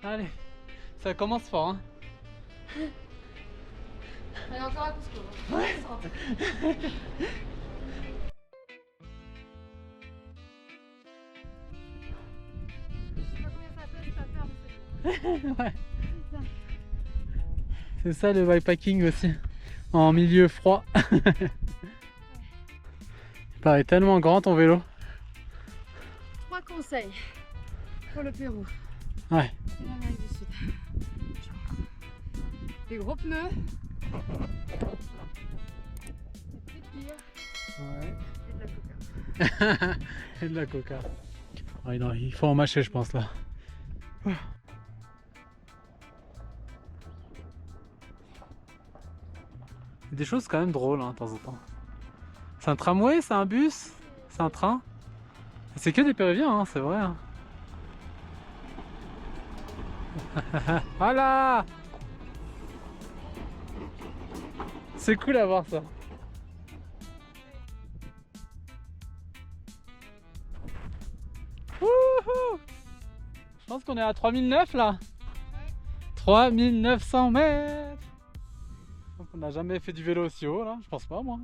Allez, ça commence fort, hein. Allez, encore un Cusco. Ouais. Ouais. C'est ça le bikepacking aussi, en milieu froid. Il paraît tellement grand ton vélo. 3 conseils pour le Pérou. Ouais. Et l'Amérique du Sud. Des gros pneus. Des petites gears. Ouais. Et de la coca. Et de la coca. Ouais, non, il faut en mâcher je pense là. Des choses quand même drôles hein, de temps en temps. C'est un tramway, c'est un bus, c'est un train. C'est que des Péruviens, hein, c'est vrai. Hein. Voilà. C'est cool à voir ça. Wouhou! Je pense qu'on est à 3009 là. 3900 mètres. On n'a jamais fait du vélo aussi haut là, je pense pas moi.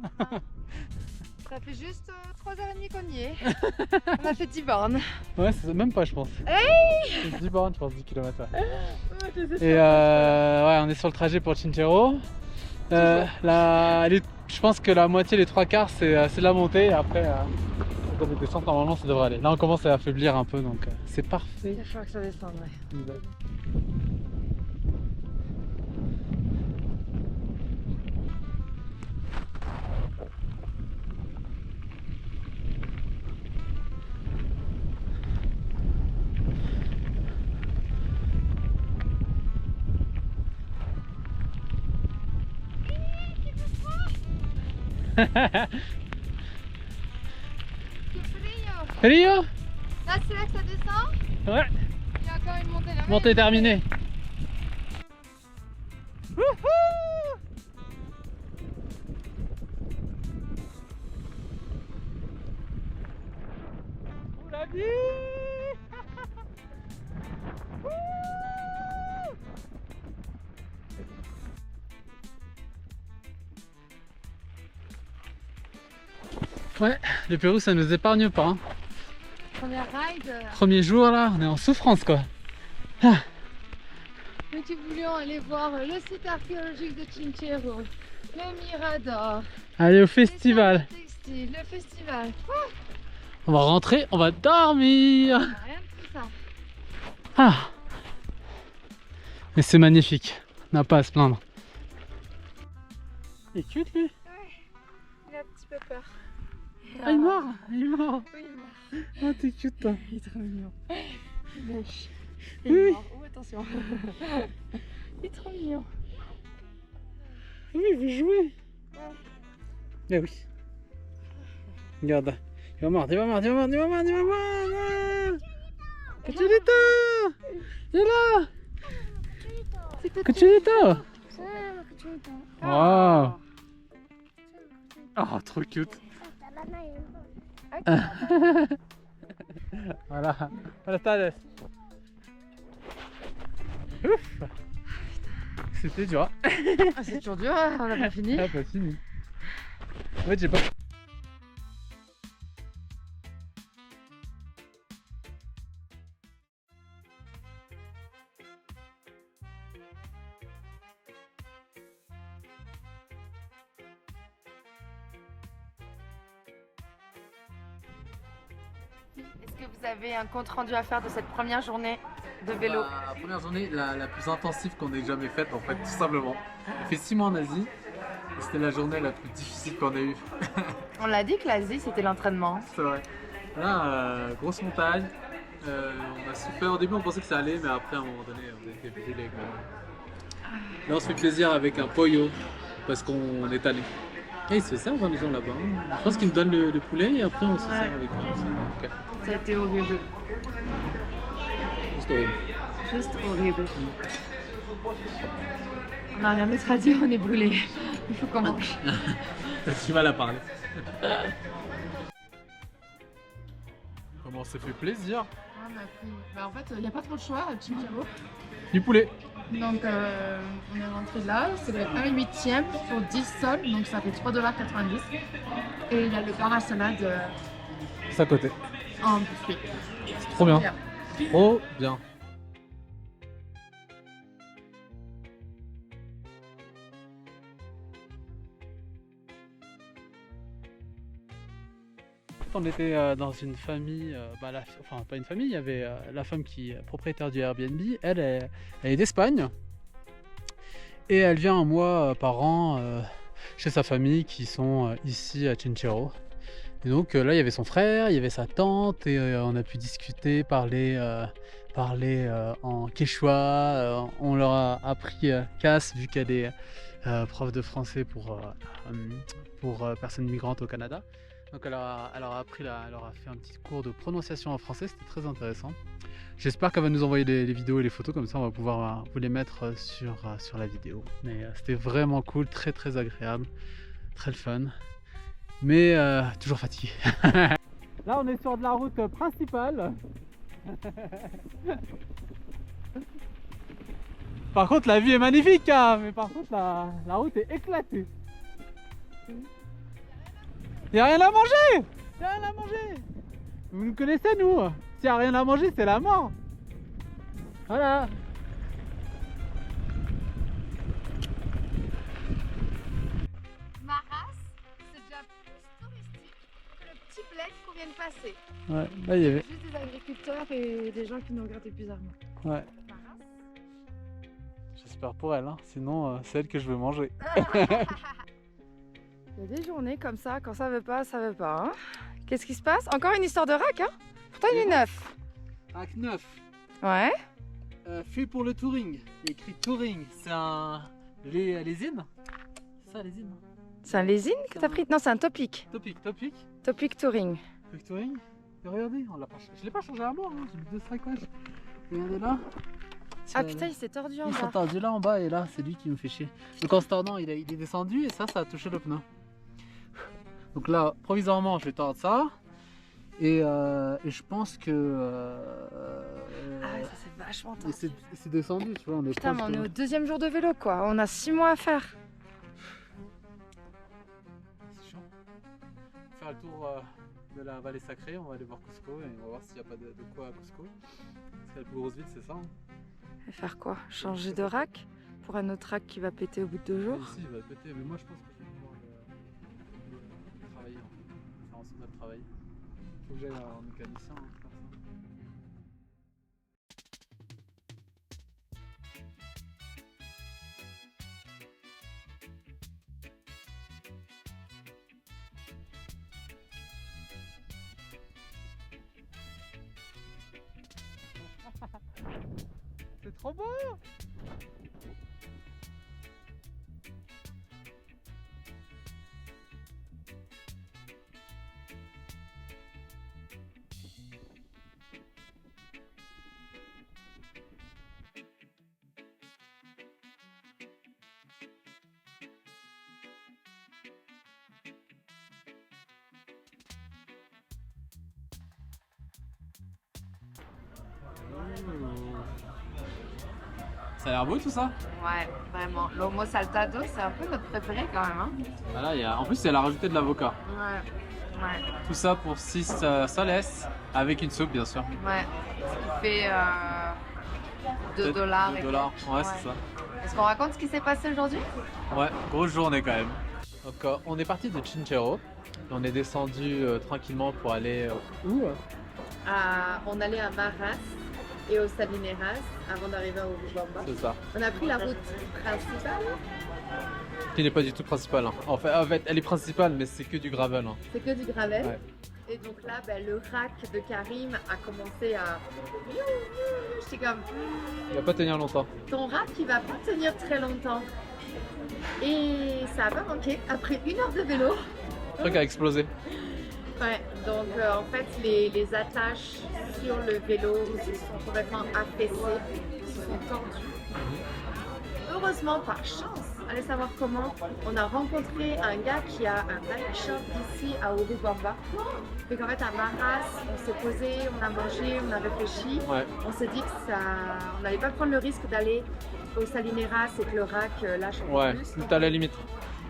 Ça fait juste 3h30 qu'on y est. On a fait 10 bornes. Ouais, c'est même pas je pense. Hey, c'est 10 bornes je pense, 10 km. Ouais. Et ouais, on est sur le trajet pour Chinchero. Je pense que la moitié, les 3/4 c'est la montée et après dans les descentes normalement ça devrait aller. Là on commence à affaiblir un peu donc c'est parfait. il va falloir que ça descende, ouais. Rio. Là, c'est là que ça descend. Ouais. Il y a encore une montée là. Montée terminée. La vie. Ouais, le Pérou ça nous épargne pas. Hein. Première ride. Premier jour là, on est en souffrance quoi. Ah. Nous qui voulions aller voir le site archéologique de Chinchero, le Mirador, Allez au festival. les textiles, le festival. On va rentrer, on va dormir. Rien de tout ça. Ah. Mais c'est magnifique, on n'a pas à se plaindre. Il est cute lui. Ouais, il a un petit peu peur. Ah, il est mort, il est mort. Oui, il est mort. Oh t'es cute toi. Il est trop mignon. Lèche. Oui. Il est mort. Oh, attention. Il est trop mignon. Oui, il veut jouer. Ah oui. Regarde. Il va mordre, il va mordre, il va mordre, il va mordre, il va mordre. Cuchillito. Il est là. Cuchillito. Wow. Oh, trop cute. Voilà. Buenas tardes. Ouf. C'était dur. Ah, c'est toujours dur, hein, on n'a pas fini. Ah, pas fini. En fait, j'ai pas. Est-ce que vous avez un compte rendu à faire de cette première journée de vélo? La première journée, la plus intensive qu'on ait jamais faite en fait, tout simplement. On fait 6 mois en Asie et c'était la journée la plus difficile qu'on ait eue. On l'a dit que l'Asie c'était l'entraînement. C'est vrai. Là, grosse montagne, on a souffert. Au début on pensait que ça allait, mais après à un moment donné on a été brûlés. Là on se fait plaisir avec un pollo parce qu'on est allé. Et ils se servent hein, les gens là-bas. Hein. Je pense qu'ils nous donnent le poulet et après on se sert avec eux. Okay. Ça a été horrible. Juste horrible. Juste horrible. On n'a rien d'autre à dire, on est brûlés. Il faut qu'on mange. Tu vas la parler. Comment on s'est fait plaisir. On a pris... Bah, en fait, il n'y a pas trop de choix à Chinchero. Du poulet. Donc, on est rentré là. C'est le 1/8 pour 10 sols, donc ça fait 3,90 $. Et il y a le bar à salade C'est à côté. en buffet. C'est trop bien. Trop bien. On était dans une famille, enfin pas une famille, il y avait la femme qui est propriétaire du Airbnb, elle est d'Espagne et elle vient un mois par an chez sa famille qui sont ici à Chinchero. Et donc là il y avait son frère, il y avait sa tante et on a pu discuter, parler en quechua, on leur a appris Cass vu qu'elle est prof de français pour personnes migrantes au Canada. Donc elle leur a fait un petit cours de prononciation en français, c'était très intéressant. J'espère qu'elle va nous envoyer les vidéos et les photos, comme ça on va pouvoir vous les mettre sur la vidéo. Mais c'était vraiment cool, très très agréable, très le fun, mais toujours fatigué. Là on est sur de la route principale. Par contre la vue est magnifique, hein, mais par contre la route est éclatée. Y'a rien à manger! Y'a rien à manger! Vous nous connaissez nous? S'il y a rien à manger, c'est la mort! Voilà! Maras, c'est déjà plus touristique que le petit bled qu'on vient de passer. Ouais, là il y avait. Juste des agriculteurs et des gens qui nous regardent bizarrement. Ouais. Maras. J'espère pour elle, hein. Sinon c'est elle que je veux manger. Il y a des journées comme ça, quand ça veut pas, hein. Qu'est-ce qui se passe? Encore une histoire de rack, hein? Pourtant il est neuf. Rack 9. Ouais. Fait pour le touring. Il y a écrit touring. C'est un. Lésine? C'est ça, lésine? C'est un lésine que t'as pris? Non, c'est un topic. Topic. Topic touring. Topic touring. Et regardez, je l'ai pas changé à mort, hein. J'ai mis 2 sacoches. Regardez là. Ah putain, il s'est tordu en Il s'est bas. tordu là en bas et là, c'est lui qui me fait chier. Donc en se tordant, il est descendu et ça a touché le pneu. Donc là, provisoirement, je vais tordre ça. Et je pense que. Ah ouais, ça c'est vachement tordu. C'est descendu, tu vois. On est Putain, mais proche on est de- au 2e jour de vélo quoi. On a 6 mois à faire. C'est chiant. On va faire le tour de la vallée sacrée. On va aller voir Cusco et on va voir s'il n'y a pas de quoi à Cusco. C'est la plus grosse ville, c'est ça hein. Et faire quoi? Changer de rack? Pour un autre rack qui va péter au bout de 2 jours? Ici, il va péter, mais moi je pense que je vais pouvoir travailler, en fait. Faire en sorte de travailler. Faut que j'aille en mécanicien, hein, faire ça. C'est trop beau! Ça a l'air beau tout ça? Ouais, vraiment. L'homo saltado, c'est un peu notre préféré quand même. Hein. Voilà, en plus, elle a rajouté de l'avocat. Ouais. Tout ça pour 6 soles, avec une soupe bien sûr. Ouais. Ce qui fait 2 $. 2 $, ouais, c'est ça. Est-ce qu'on raconte ce qui s'est passé aujourd'hui? Ouais, grosse journée quand même. Donc on est parti de Chinchero. On est descendu tranquillement pour aller où? On allait à Maras et au Salineras avant d'arriver à Urubamba. C'est ça. On a pris la route principale. Qui n'est pas du tout principale. Hein. En fait, elle est principale, mais c'est que du gravel. Hein. C'est que du gravel. Ouais. Et donc là, le rack de Karim a commencé à... J'étais comme... Il va pas tenir longtemps. Ton rack, il va pas tenir très longtemps. Et ça n'a pas manqué, après 1 heure de vélo. Le truc a explosé. Ouais, donc en fait les attaches sur le vélo se sont complètement affaissées, se sont tordues. Heureusement, par chance, allez savoir comment, on a rencontré un gars qui a un bike shop ici à Urubamba. Donc en fait à Maras, on s'est posé, on a mangé, on a réfléchi. Ouais. On s'est dit que on n'allait pas prendre le risque d'aller au Salineras et que le rack lâche un peu Ouais, plus. tout à la limite.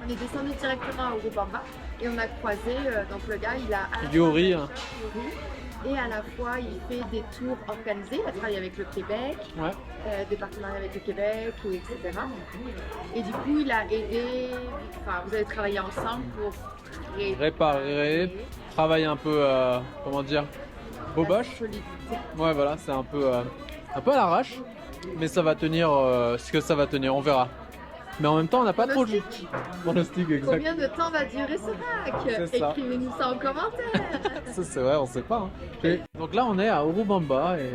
On est descendu directement à Urubamba et on a croisé, donc le gars il a à la Yuri, fois et à la fois il fait des tours organisés, il a travaillé avec le Québec, Ouais. des partenariats avec le Québec, etc. Et du coup il a aidé, enfin vous avez travaillé ensemble pour Réparer, travailler un peu, comment dire, boboche. la solidité. Ouais, voilà, c'est un peu à l'arrache, mais ça va tenir ce que ça va tenir, on verra. Mais en même temps, on n'a pas trop de pronostic, exact. Combien de temps va durer ce rack? C'est ça. Écrivez-nous ça en commentaire. Ça, c'est vrai, on sait pas. Hein. Donc là, on est à Urubamba et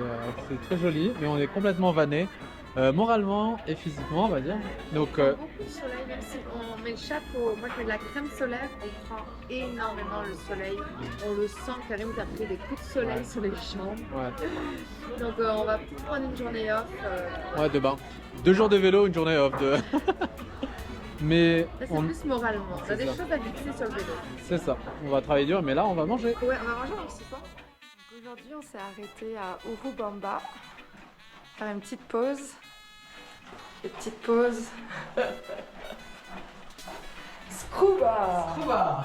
c'est très joli, mais on est complètement vanné, moralement et physiquement, on va dire. Donc, Beaucoup de soleil, même si on met le chapeau, moi je mets de la crème solaire, on prend énormément le soleil. On le sent carrément, t'as pris des coups de soleil Ouais. sur les jambes. ouais, Donc on va prendre une journée off. ouais, demain. 2 jours de vélo, une journée off. Mais Là c'est on... plus moralement. On a C'est des ça. choses à fixer sur le vélo. c'est ça, on va travailler dur, mais là, on va manger. Ouais, on va manger un petit soir. Aujourd'hui on s'est arrêté à Urubamba. Faire une petite pause. Une petite pause. Scuba!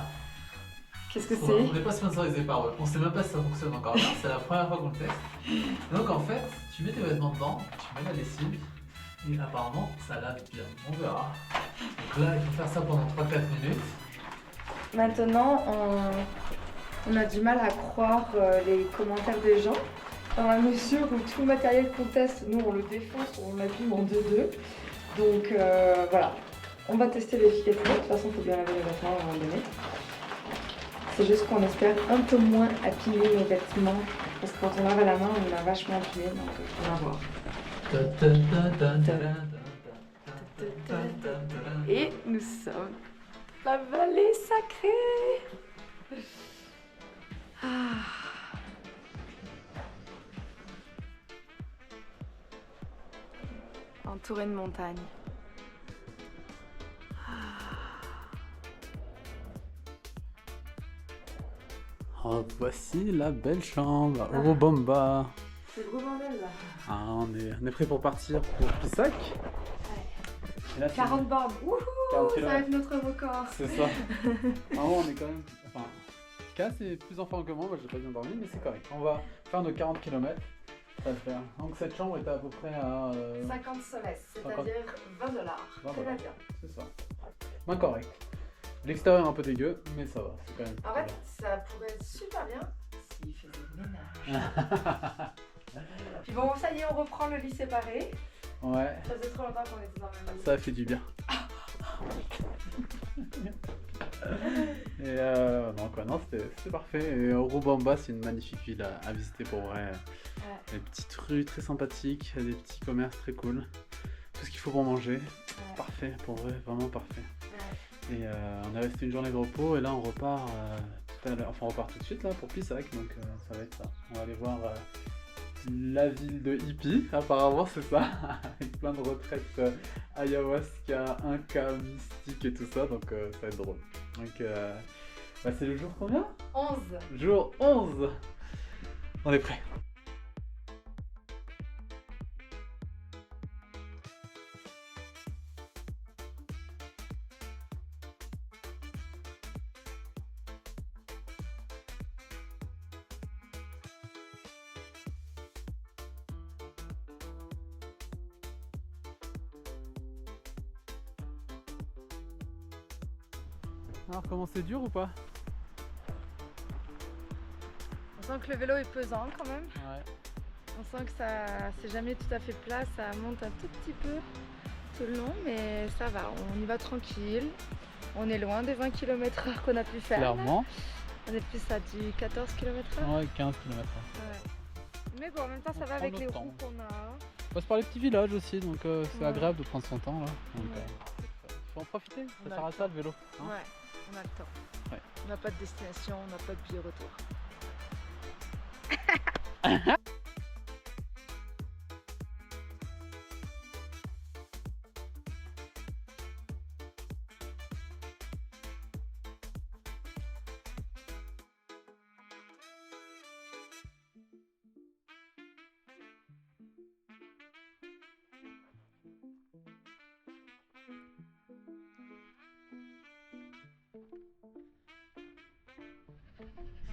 Qu'est-ce que c'est? On n'est pas sponsorisé par eux, on sait même pas si ça fonctionne encore bien, c'est la première fois qu'on le teste. Donc en fait, tu mets tes vêtements dedans, tu mets la lessive, et apparemment ça lave bien, on verra. Donc là, il faut faire ça pendant 3-4 minutes. Maintenant, on a du mal à croire les commentaires des gens, dans la mesure où tout le matériel qu'on teste, nous on le défonce, on l'abîme en 2-2. Donc voilà, on va tester l'efficacité. De toute façon, il faut bien laver les vêtements à un moment donné. C'est juste qu'on espère un peu moins abîmer nos vêtements, parce que quand on lave à la main, on a vachement abîmé, donc on va voir. Et nous sommes la vallée sacrée. Entourée de montagnes. Oh, voici la belle chambre à Urubamba. C'est le gros bordel là. Ah, on est prêt pour partir pour Pissac. Et là, c'est 40 bornes. Wouhou, 40 ça va kilomètres. être notre record. C'est ça. Vraiment, on est quand même. Enfin, Cass est plus en forme que moi j'ai pas bien dormi, mais c'est correct. On va faire nos 40 km. Ça va le faire. Donc, cette chambre est à peu près à. 50 soles, c'est-à-dire 20 $20. voilà. Canadien. C'est ça. Ben, correct. L'extérieur est un peu dégueu, mais ça va. C'est quand même. En fait, ça pourrait être super bien s'il faisait le ménage. Puis bon, ça y est, on reprend le lit séparé. Ouais, Ça faisait trop longtemps qu'on était dans le même lit. ça fait du bien. Et non, quoi, non, c'était parfait. Et Urubamba, c'est une magnifique ville à visiter pour vrai. Ouais. Des petites rues très sympathiques, des petits commerces très cool. Tout ce qu'il faut pour manger. Ouais. Parfait, pour vrai, vraiment parfait. Ouais. Et on est resté une journée de repos et là on repart tout à l'heure. Enfin, on repart tout de suite là pour Pissac, donc ça va être ça. On va aller voir la ville de hippie, apparemment c'est ça, avec plein de retraites ayahuasca, inca, mystique et tout ça, donc ça va être drôle. Donc bah, c'est le jour combien? 11. Jour 11. On est prêt. Alors comment c'est dur ou pas? On sent que le vélo est pesant quand même. Ouais. On sent que ça c'est jamais tout à fait plat, ça monte un tout petit peu tout le long, mais ça va, on y va tranquille. On est loin des 20 km/h qu'on a pu faire. Clairement. On est plus à du 14 km/h. Ouais, 15 km/h. Ouais. Mais bon, en même temps, ça On va prend avec les notre roues qu'on a. On passe par les petits villages aussi, donc c'est Ouais. agréable de prendre son temps là. Donc, Ouais. faut en profiter, On ça a sert à le ça le vélo. Hein. Ouais, on a le temps. Ouais. On n'a pas de destination, on n'a pas de billet retour.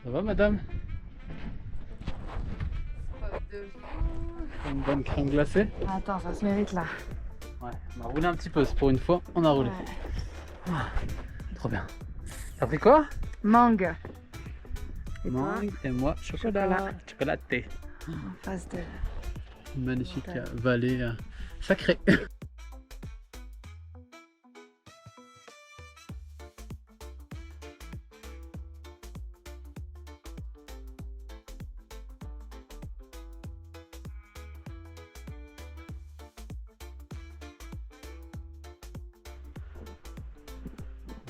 Ça va madame? Une bonne crème glacée? Attends, ça se mérite là. Ouais, on a roulé un petit peu, c'est pour une fois, on a roulé. Ouais. Trop bien. T'as pris quoi? Mangue. Et toi? Mangue et moi chocolat. Chocolaté. En face de... Une magnifique Montagne. vallée sacrée.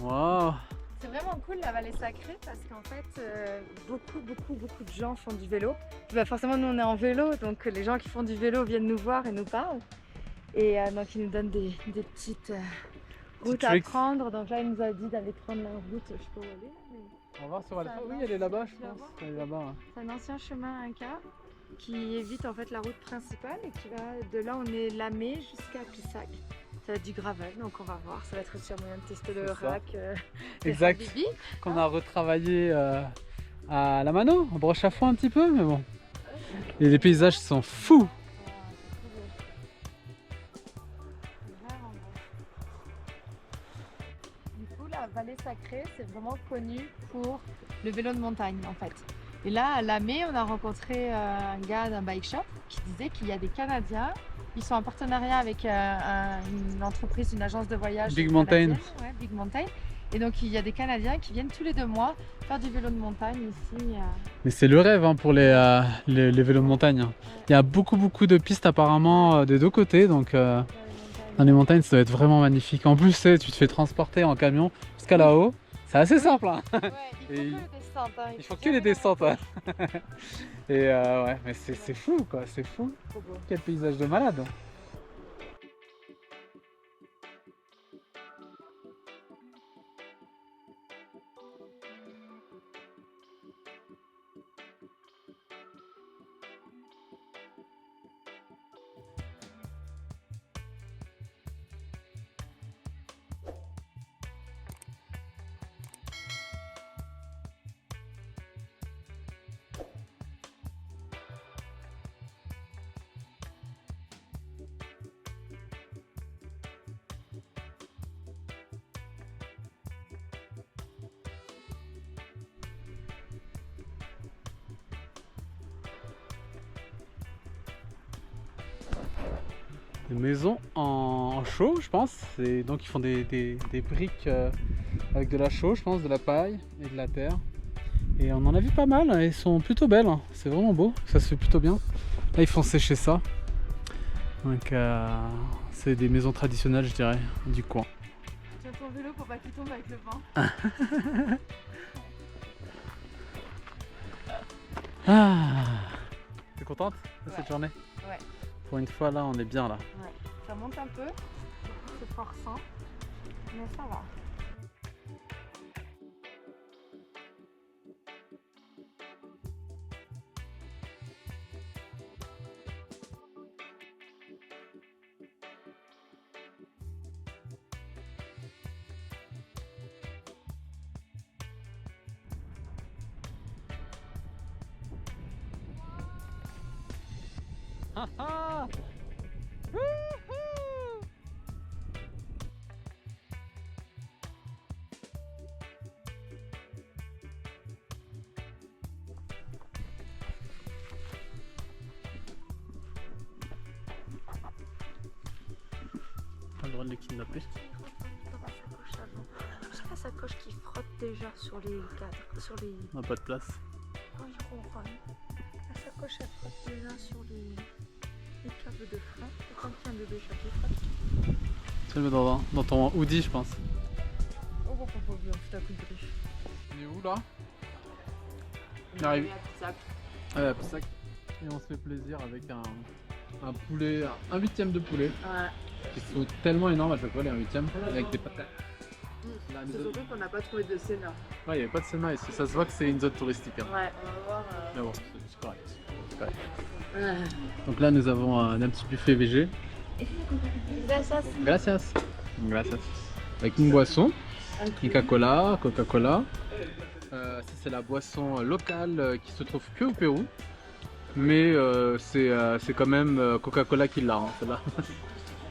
Wow. C'est vraiment cool la vallée sacrée parce qu'en fait beaucoup de gens font du vélo. Bah, forcément nous on est en vélo donc les gens qui font du vélo viennent nous voir et nous parlent. Et donc ils nous donnent des petites routes à tricks. prendre. Donc là il nous a dit d'aller prendre la route, je sais pas où elle est. Mais... On va voir si on va le Ça faire. va, Oui, elle est là-bas, je tu la pense. vois? Elle est là-bas. Ouais. C'est un ancien chemin Inca qui évite en fait la route principale et qui va de là on est Lamé jusqu'à Pissac. Ça va être du gravel donc on va voir, ça va être aussi un moyen de tester le C'est ça. rack. Exact. Habibi. Qu'on a retravaillé à la mano, en broche à foin un petit peu, mais bon. Et les paysages sont fous. Du coup, la vallée sacrée, c'est vraiment connu pour le vélo de montagne en fait. Et là, à Lamé, on a rencontré un gars d'un bike shop qui disait qu'il y a des Canadiens. Ils sont en partenariat avec une entreprise, une agence de voyage. Big Mountain. Ouais, Big Mountain. Et donc, il y a des Canadiens qui viennent tous les 2 mois faire du vélo de montagne ici. Mais c'est le rêve hein, pour les vélos de montagne. Il y a beaucoup de pistes apparemment des deux côtés, donc dans les montagnes ça doit être vraiment magnifique. En plus, tu te fais transporter en camion jusqu'à là-haut. C'est assez simple. Hein. Ouais, Et il faut que les descentes. Il faut que les descentes. Et ouais, mais c'est fou quoi, c'est fou. Trop beau. Quel paysage de malade. Des maisons en chaux, je pense. Donc ils font des briques avec de la chaux, je pense, de la paille et de la terre. Et on en a vu pas mal, elles sont plutôt belles. Hein. C'est vraiment beau, ça se fait plutôt bien. Là ils font sécher ça. Donc c'est des maisons traditionnelles, je dirais, du coin. Tiens ton vélo pour pas qu'il tombe avec le vent. Ah. T'es contente de cette Ouais. journée? Ouais. Pour une fois là, on est bien là. Ouais. Ça monte un peu, c'est forçant, mais ça va. Ah ah. Wouhou. Pas le droit de les kidnapper. J'ai la sacoche qui frotte déjà sur les cadres, sur les... On n'a pas de place. Oh, il ronronne. La sacoche elle frotte déjà sur les câbles de frein. Et quand il y a un bébé chat qui frotte. Tu le mets dans ton hoodie, je pense. Oh, oh, oh, je vais foutre un coup de griffe. On est où là? On arrive. est à Pizzac. À Pessac. Et on se fait plaisir avec un poulet, un huitième de poulet. Ouais. Qui sont tellement énormes à chaque fois, les 1/8 avec des patates. Là, C'est surtout qu'on n'a pas trouvé de Sénat. Ouais, il n'y avait pas de cinéma ici, ça se voit que c'est une zone touristique. Hein. Ouais, on va voir. Mais bon, c'est correct. Donc là, nous avons un petit buffet VG. Gracias. Gracias. Gracias. Avec une boisson, Coca-Cola. Ça, c'est la boisson locale qui se trouve que au Pérou. Mais c'est quand même Coca-Cola qui l'a, hein, celle-là.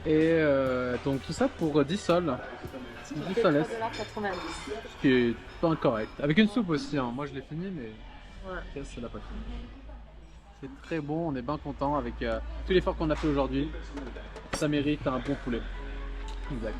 Et donc tout ça pour 10 sols. 10 soles. 3,90 $. Ce qui est pas incorrect. Avec une soupe aussi, hein. Moi je l'ai fini, mais Ouais. ça l'a pas fini. C'est très bon, on est bien content avec tout l'effort qu'on a fait aujourd'hui. Ça mérite un bon poulet. Exact.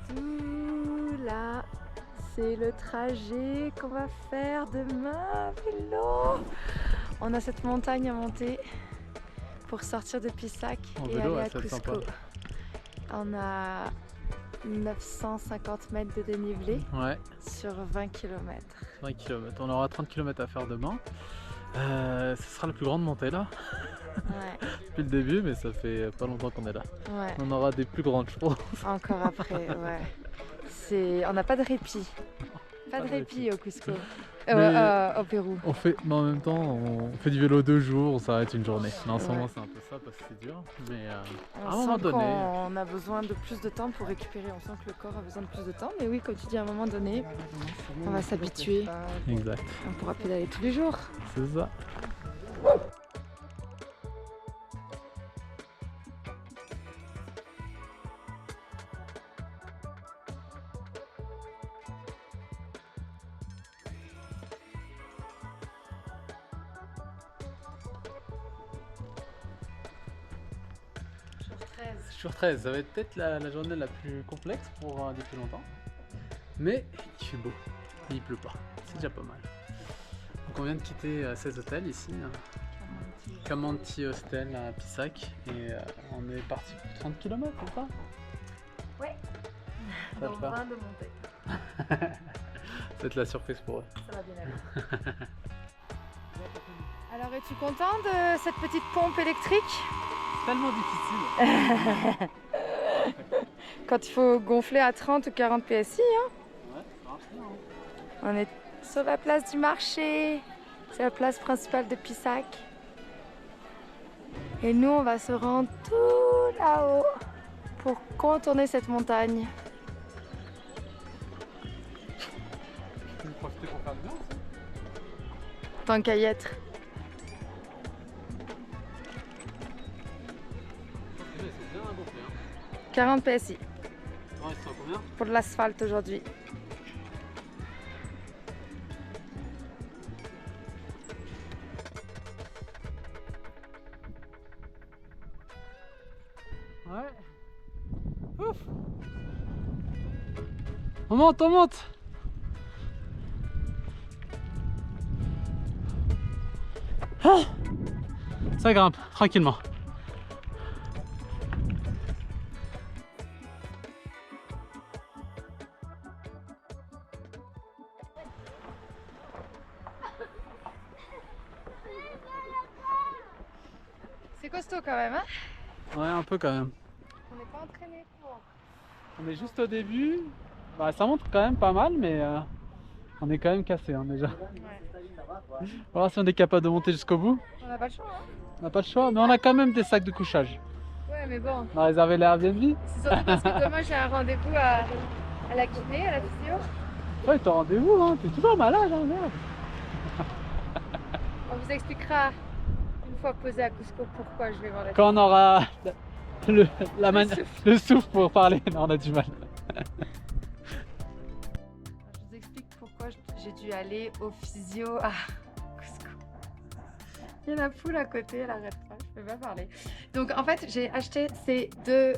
Tout là, c'est le trajet qu'on va faire demain à vélo. On a cette montagne à monter pour sortir de Pessac En et vélo, aller ouais, à ça va être Cusco. sympa. On a 950 mètres de dénivelé Ouais, sur 20 km. 20 km. On aura 30 km à faire demain. Ce sera la plus grande montée là, Ouais, depuis le début, mais ça fait pas longtemps qu'on est là. ouais, On aura des plus grandes, je pense. encore après, ouais. On n'a pas de répit. Pas de répit au Cusco. Au Pérou. Mais en même temps, on fait du vélo 2 jours, on s'arrête une journée. Mais en ce Ouais. moment, c'est un peu ça parce que c'est dur. Mais à un On moment sent donné, qu'on a besoin de plus de temps pour récupérer. On sent que le corps a besoin de plus de temps. Mais oui, comme tu dis, à un moment donné, on va s'habituer. exact, On pourra pédaler tous les jours. c'est ça. Jour 13. Jour 13, ça va être peut-être la journée la plus complexe pour depuis longtemps. Mais il fait beau, et il pleut pas, c'est déjà pas mal. Donc on vient de quitter ces hôtels ici, Camanti Hostel à Pessac, et on est parti pour 30 km, c'est ça? Ouais. Ça Dans te va 20 de montée. Ça va être la surprise pour eux. Ça va bien aller. Alors, es-tu content de cette petite pompe électrique? C'est tellement difficile. Quand il faut gonfler à 30 ou 40 PSI, hein? Ouais, ça marche bien. On est sur la place du marché. C'est la place principale de Pessac. Et nous, on va se rendre tout là-haut pour contourner cette montagne. Tu peux profiter pour faire du bien aussi. Tant qu'à y être. C'est bien gonflé. 40 PSI Ouais, c'est combien? pour de l'asphalte aujourd'hui. Ouais. Ouf. On monte, on monte. Ah, ça grimpe, tranquillement. C'est costaud quand même, hein? Ouais, un peu quand même. On n'est pas entraîné pour. On est juste au début. Bah, ça monte quand même pas mal, mais on est quand même cassé hein, déjà. Ouais. On va voir si on est capable de monter jusqu'au bout. On n'a pas le choix, hein. On n'a pas le choix, mais on a quand même des sacs de couchage. Ouais, mais bon. On a réservé l'Airbnb. C'est surtout parce que demain j'ai un rendez-vous à la kiné, à la physio. Ouais, t'as rendez-vous, hein. T'es toujours malade, hein, merde. On vous expliquera une fois posé à Cusco pourquoi je vais voir la Quand on aura le souffle. le souffle pour parler, non, on a du mal. Je vous explique pourquoi j'ai dû aller au physio à Cusco. Il y a la poule à côté, elle arrête pas, je peux pas parler. Donc en fait, j'ai acheté ces deux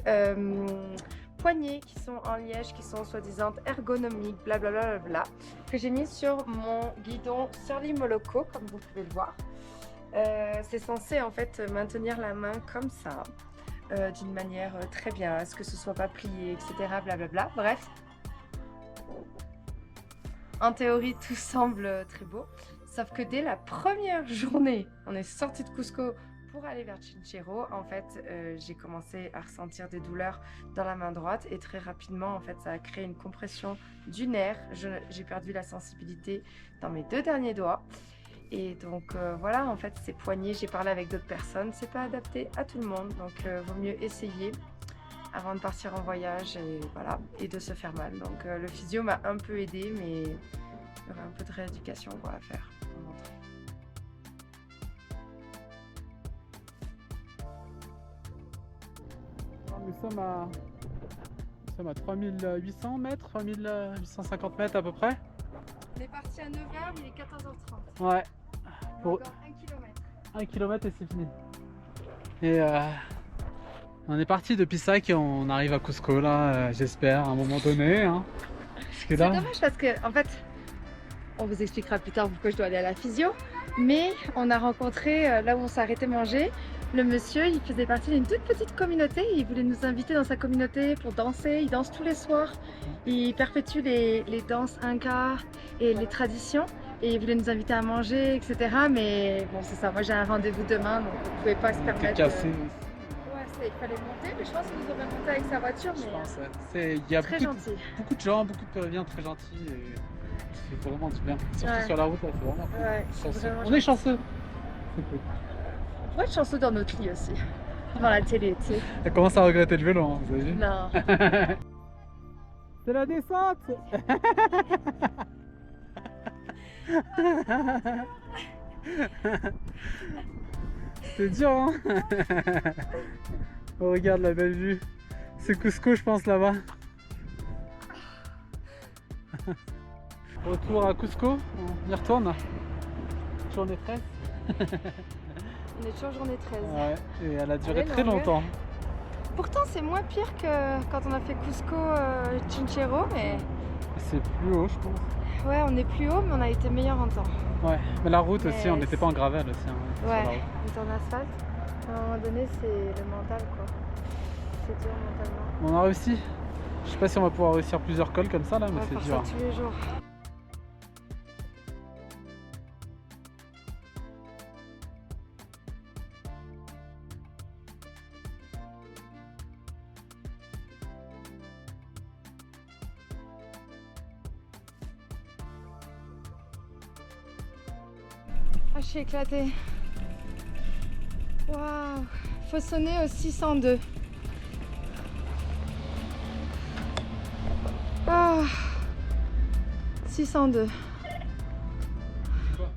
poignées qui sont en liège, qui sont soi-disant ergonomiques, blablabla, que j'ai mis sur mon guidon Surly Moloko, comme vous pouvez le voir. C'est censé en fait maintenir la main comme ça, d'une manière très bien, à ce que ce soit pas plié, etc. Blablabla. Bref. En théorie, tout semble très beau. Sauf que dès la première journée, on est sorti de Cusco pour aller vers Chinchero. En fait, j'ai commencé à ressentir des douleurs dans la main droite et très rapidement, en fait, ça a créé une compression du nerf. J'ai perdu la sensibilité dans mes deux derniers doigts. Et donc voilà, en fait, ces poignées, j'ai parlé avec d'autres personnes, c'est pas adapté à tout le monde. Donc vaut mieux essayer avant de partir en voyage et voilà, et de se faire mal. Donc le physio m'a un peu aidé, mais il y aurait un peu de rééducation quoi, à faire. Nous sommes à 3800 mètres, 3850 mètres à peu près. On est parti à 9h, il est 14h30. Ouais. Pour Encore 1 km. 1 km et c'est fini. Et on est parti depuis ça qu'on arrive à Cusco là, j'espère, à un moment donné. Hein. Parce que C'est là... dommage parce que, en fait, on vous expliquera plus tard pourquoi je dois aller à la physio. Mais on a rencontré, là où on s'est arrêté manger, le monsieur, il faisait partie d'une toute petite communauté. Il voulait nous inviter dans sa communauté pour danser. Il danse tous les soirs. Il perpétue les danses inca et les traditions. Et il voulait nous inviter à manger, etc. Mais bon, c'est ça. Moi, j'ai un rendez-vous demain, donc on ne pouvait pas se permettre. cassé. Ouais, il fallait monter. Mais je pense qu'il nous aurait monté avec sa voiture. Je Mais pense, ouais. Il y a très beaucoup gentil. beaucoup de gens, beaucoup de Péruviens très gentils. Et c'est vraiment du bien. Surtout Ouais. sur la route, là, c'est vraiment cool. Ouais, Chanceux. vraiment On est chanceux. C'est cool. On pourrait être chanceux dans notre lit aussi. Dans la télé, tu sais. Elle commence à regretter le vélo, hein, vous avez vu? Non. C'est la descente. C'est dur, hein. Oh, regarde la belle vue. C'est Cusco, je pense, là-bas. Retour à Cusco, on y retourne. Journée 13. On est toujours journée 13. Ouais, et elle a duré Elle est très longue. longtemps. Pourtant, c'est moins pire que quand on a fait Cusco Chinchero, mais C'est plus haut, je pense. ouais, on est plus haut, mais on a été meilleur en temps. Ouais, mais la route aussi, Mais on n'était pas en gravel aussi. Hein, sur la Ouais, route. on est en asphalte. À un moment donné, c'est le mental, quoi. C'est dur mentalement. On a réussi. Je sais pas si on va pouvoir réussir plusieurs cols comme ça là, mais On va c'est faire dur. ça tous les jours. Ah, je suis éclatée. Waouh! Faut sonner au 602. Ah! 602. Quoi?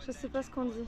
Je sais pas ce qu'on dit.